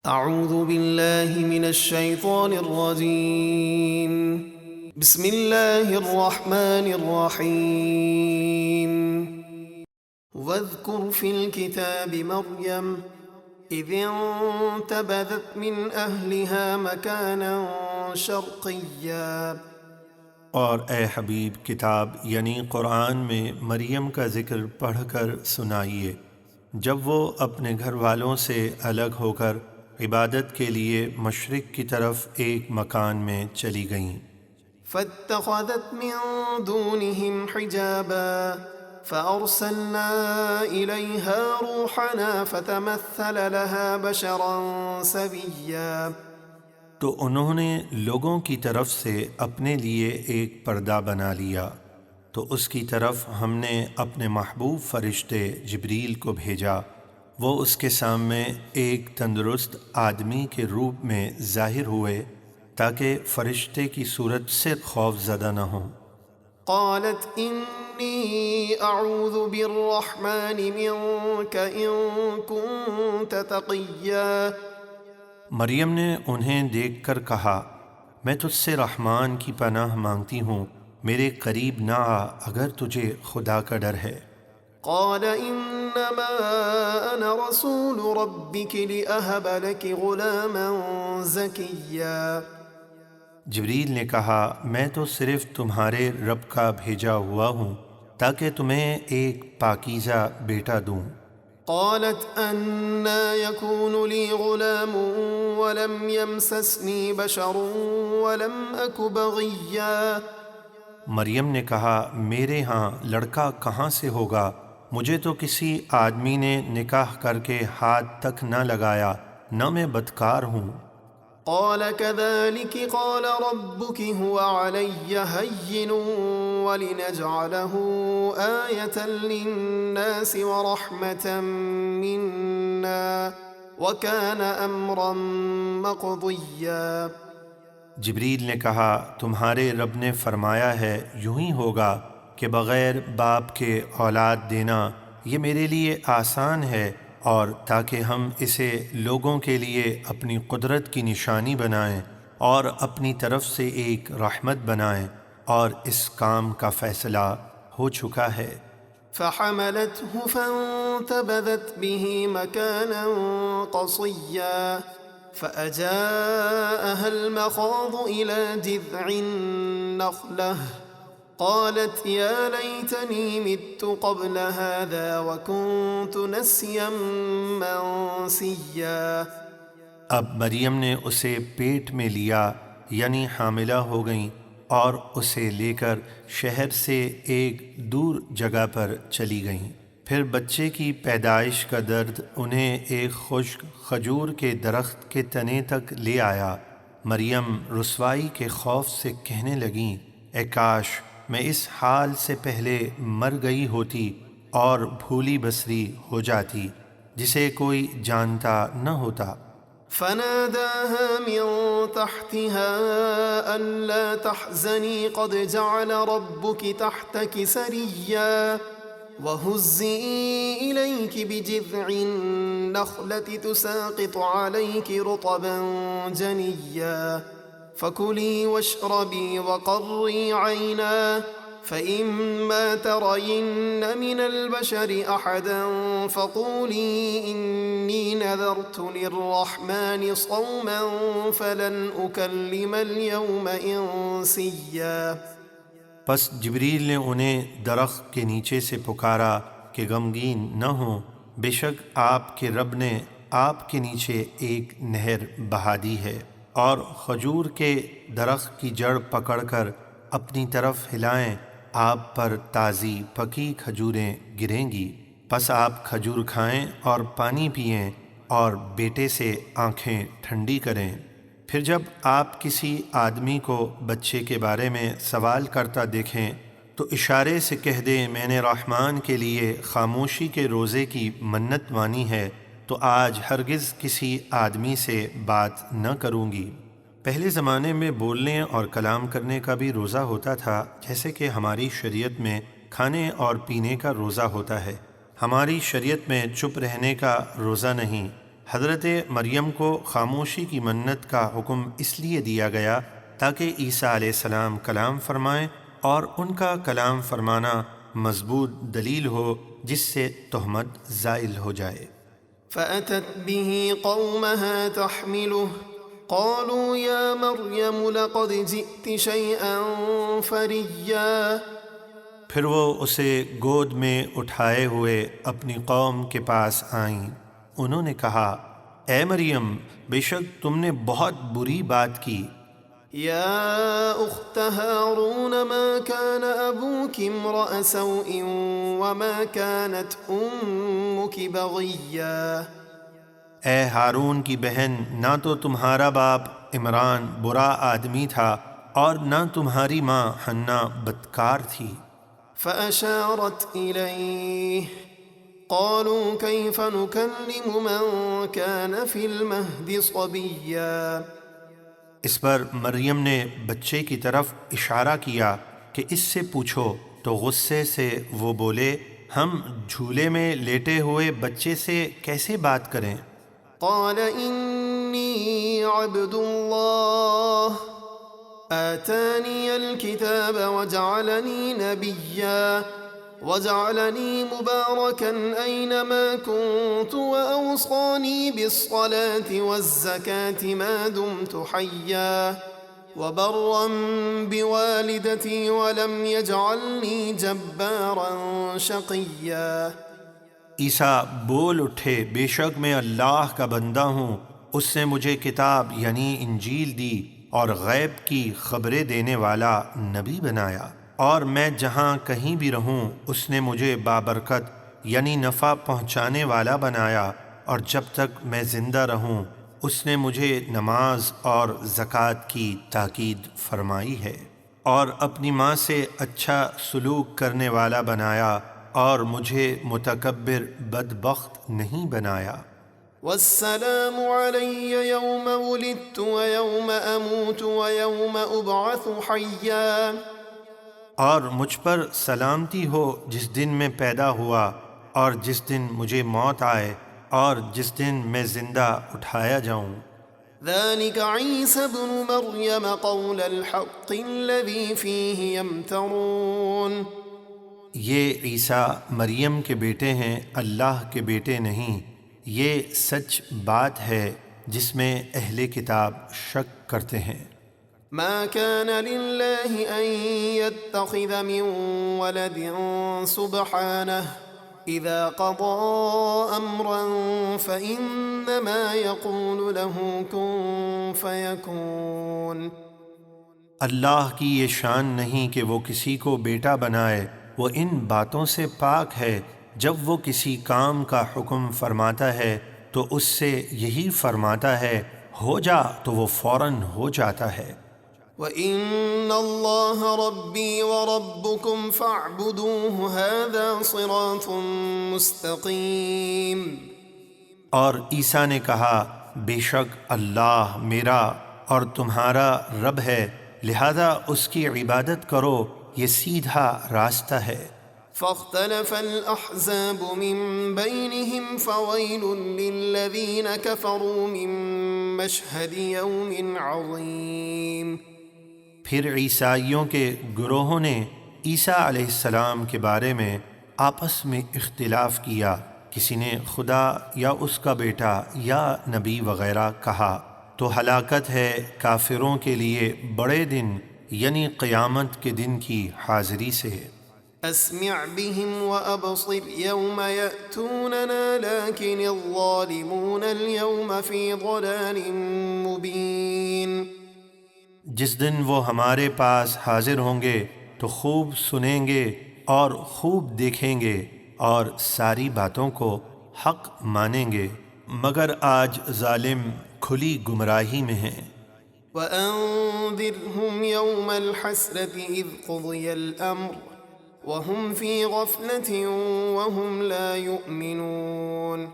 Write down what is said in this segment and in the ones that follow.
اعوذ باللہ من الشیطان الرجیم بسم اللہ الرحمن الرحیم واذکر فی الکتاب مریم اذ انتبذت من اہلها مکانا شرقیا۔ اور اے حبیب کتاب یعنی قرآن میں مریم کا ذکر پڑھ کر سنائیے جب وہ اپنے گھر والوں سے الگ ہو کر عبادت کے لیے مشرق کی طرف ایک مکان میں چلی گئیں۔ فاتخذت من دونهم حجابا فأرسلنا إليها روحنا فتمثل لها بشرا سويا۔ تو انہوں نے لوگوں کی طرف سے اپنے لیے ایک پردہ بنا لیا تو اس کی طرف ہم نے اپنے محبوب فرشتے جبریل کو بھیجا، وہ اس کے سامنے ایک تندرست آدمی کے روپ میں ظاہر ہوئے تاکہ فرشتے کی صورت سے خوف زدہ نہ ہوں۔ قالت انی اعوذ بالرحمن منک ان کنت تقیا۔ مریم نے انہیں دیکھ کر کہا، میں تجھ سے رحمان کی پناہ مانگتی ہوں، میرے قریب نہ آ اگر تجھے خدا کا ڈر ہے۔ قال انما انا رسول ربک لأہب لک غلاما زکیا۔ جبریل نے کہا، میں تو صرف تمہارے رب کا بھیجا ہوا ہوں تاکہ تمہیں ایک پاکیزہ بیٹا دوں۔ قالت أنا يكون لي غلام ولم يمسسني بشر ولم أك بغيا۔ مریم نے کہا، میرے ہاں لڑکا کہاں سے ہوگا، مجھے تو کسی آدمی نے نکاح کر کے ہاتھ تک نہ لگایا، نہ میں بدکار ہوں۔ قال كذلك قال ربك هو علي هين ولنجعله آية للناس ورحمة منا وكان أمرا مقضيا۔ جبریل نے کہا، تمہارے رب نے فرمایا ہے یوں ہی ہوگا کہ بغیر باپ کے اولاد دینا یہ میرے لیے آسان ہے، اور تاکہ ہم اسے لوگوں کے لیے اپنی قدرت کی نشانی بنائیں اور اپنی طرف سے ایک رحمت بنائیں، اور اس کام کا فیصلہ ہو چکا ہے۔ فحملته فانتبذت به مكانا قصيا فأجاءها المخاض إلى جذع النخلة قالت يا ليتني مت قبل هذا وكنت نسيا منسيا۔ اب مریم نے اسے پیٹ میں لیا یعنی حاملہ ہو گئیں اور اسے لے کر شہر سے ایک دور جگہ پر چلی گئیں۔ پھر بچے کی پیدائش کا درد انہیں ایک خشک کھجور کے درخت کے تنے تک لے آیا۔ مریم رسوائی کے خوف سے کہنے لگیں، اے کاش میں اس حال سے پہلے مر گئی ہوتی اور بھولی بسری ہو جاتی جسے کوئی جانتا نہ ہوتا۔ فناداها من تحتها ألا تحزني قد جعل ربك تحتك سريا وهزي إليك بجذع النخلة تساقط عليك رطبا جنيا فكلي واشربي وقري عينا فإما ترين من البشر أحدا فقولي إني نذرت للرحمن صوما فلن أكلم اليوم إنسيا۔ پس جبریل نے انہیں درخت کے نیچے سے پکارا کہ غمگین نہ ہوں، بے شک آپ کے رب نے آپ کے نیچے ایک نہر بہا دی ہے، اور کھجور کے درخت کی جڑ پکڑ کر اپنی طرف ہلائیں، آپ پر تازی پکی کھجوریں گریں گی، پس آپ کھجور کھائیں اور پانی پئیں اور بیٹے سے آنکھیں ٹھنڈی کریں۔ پھر جب آپ کسی آدمی کو بچے کے بارے میں سوال کرتا دیکھیں تو اشارے سے کہہ دیں، میں نے رحمان کے لیے خاموشی کے روزے کی منت مانی ہے تو آج ہرگز کسی آدمی سے بات نہ کروں گی۔ پہلے زمانے میں بولنے اور کلام کرنے کا بھی روزہ ہوتا تھا، جیسے کہ ہماری شریعت میں کھانے اور پینے کا روزہ ہوتا ہے۔ ہماری شریعت میں چپ رہنے کا روزہ نہیں، حضرت مریم کو خاموشی کی منت کا حکم اس لیے دیا گیا تاکہ عیسیٰ علیہ السلام کلام فرمائیں اور ان کا کلام فرمانا مضبوط دلیل ہو جس سے تہمت زائل ہو جائے۔ فأتت به قومها تحمله قالوا يا مريم لقد جئت شيئا فريا۔ پھر وہ اسے گود میں اٹھائے ہوئے اپنی قوم کے پاس آئیں۔ انہوں نے کہا، اے مریم، بے شک تم نے بہت بری بات کی۔ يا أخت هارون ما كان أبوك امرأ سوء وما كانت أمك بغيا۔ اے ہارون کی بہن، نہ تو تمہارا باپ عمران برا آدمی تھا اور نہ تمہاری ماں حنا بدکار تھی۔ فأشارت إليه قالوا كيف نكلم من كان في المهد صبيا۔ اس پر مریم نے بچے کی طرف اشارہ کیا کہ اس سے پوچھو، تو غصے سے وہ بولے، ہم جھولے میں لیٹے ہوئے بچے سے کیسے بات کریں؟ قال إني عبد الله آتاني الكتاب وجعلني نبيا وجعلني مباركا أينما كنت وأوصاني بالصلاة والزكاة ما دمت حيا وبرا بوالدتي ولم يجعلني جبارا شقيا۔ عیسیٰ بول اٹھے، بے شک میں اللہ کا بندہ ہوں، اس نے مجھے کتاب یعنی انجیل دی اور غیب کی خبریں دینے والا نبی بنایا، اور میں جہاں کہیں بھی رہوں اس نے مجھے بابرکت یعنی نفع پہنچانے والا بنایا، اور جب تک میں زندہ رہوں اس نے مجھے نماز اور زکوٰۃ کی تاکید فرمائی ہے، اور اپنی ماں سے اچھا سلوک کرنے والا بنایا، اور مجھے متکبر بدبخت نہیں بنایا۔ والسلام علی یوم ولدت ویوم اموت ویوم ابعث حیا۔ اور مجھ پر سلامتی ہو جس دن میں پیدا ہوا اور جس دن مجھے موت آئے اور جس دن میں زندہ اٹھایا جاؤں۔ ذلك عیسی بن مریم قول الحق الذی فیہ یمترون۔ یہ عیسیٰ مریم کے بیٹے ہیں، اللہ کے بیٹے نہیں، یہ سچ بات ہے جس میں اہل کتاب شک کرتے ہیں۔ ما كان لله أن يتخذ من ولد سبحانه إذا قضى أمرا فإنما يقول له كن فيكون۔ اللہ کی یہ شان نہیں کہ وہ کسی کو بیٹا بنائے، وہ ان باتوں سے پاک ہے، جب وہ کسی کام کا حکم فرماتا ہے تو اس سے یہی فرماتا ہے ہو جا، تو وہ فوراً ہو جاتا ہے۔ وَإِنَّ اللَّهَ رَبِّي وَرَبُّكُمْ فَاعْبُدُوهُ هَذَا صِرَاطٌ مُسْتَقِيمٌ۔ اور عیسیٰ نے کہا، بے شک اللہ میرا اور تمہارا رب ہے، لہذا اس کی عبادت کرو، یہ سیدھا راستہ ہے۔ فاختلف الأحزاب من بينهم فويل للذين كفروا من مشهد يوم عظيم۔ پھر عیسائیوں کے گروہوں نے عیسیٰ علیہ السلام کے بارے میں آپس میں اختلاف کیا، کسی نے خدا یا اس کا بیٹا یا نبی وغیرہ کہا، تو ہلاکت ہے کافروں کے لیے بڑے دن یعنی قیامت کے دن کی حاضری سے۔ اسمع بهم وابصر يوم يأتوننا لكن الظالمون اليوم في ضلال مبين۔ جس دن وہ ہمارے پاس حاضر ہوں گے تو خوب سنیں گے اور خوب دیکھیں گے اور ساری باتوں کو حق مانیں گے، مگر آج ظالم کھلی گمراہی میں ہیں۔ وأنذرهم يوم الحسرة إذ قضي الأمر وهم في غفلة وهم لا يؤمنون۔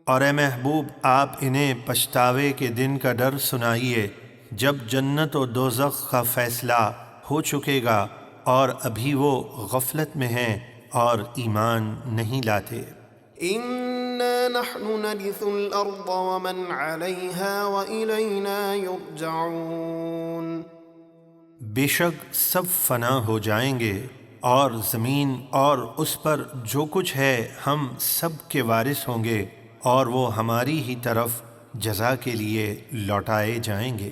اور اے محبوب، آپ انہیں پچھتاوے کے دن کا ڈر سنائیے جب جنت و دوزخ کا فیصلہ ہو چکے گا اور ابھی وہ غفلت میں ہیں اور ایمان نہیں لاتے۔ إنا نحن نرث الأرض ومن عليها وإلينا يرجعون۔ بے شک سب فنا ہو جائیں گے، اور زمین اور اس پر جو کچھ ہے ہم سب کے وارث ہوں گے، اور وہ ہماری ہی طرف جزا کے لیے لوٹائے جائیں گے۔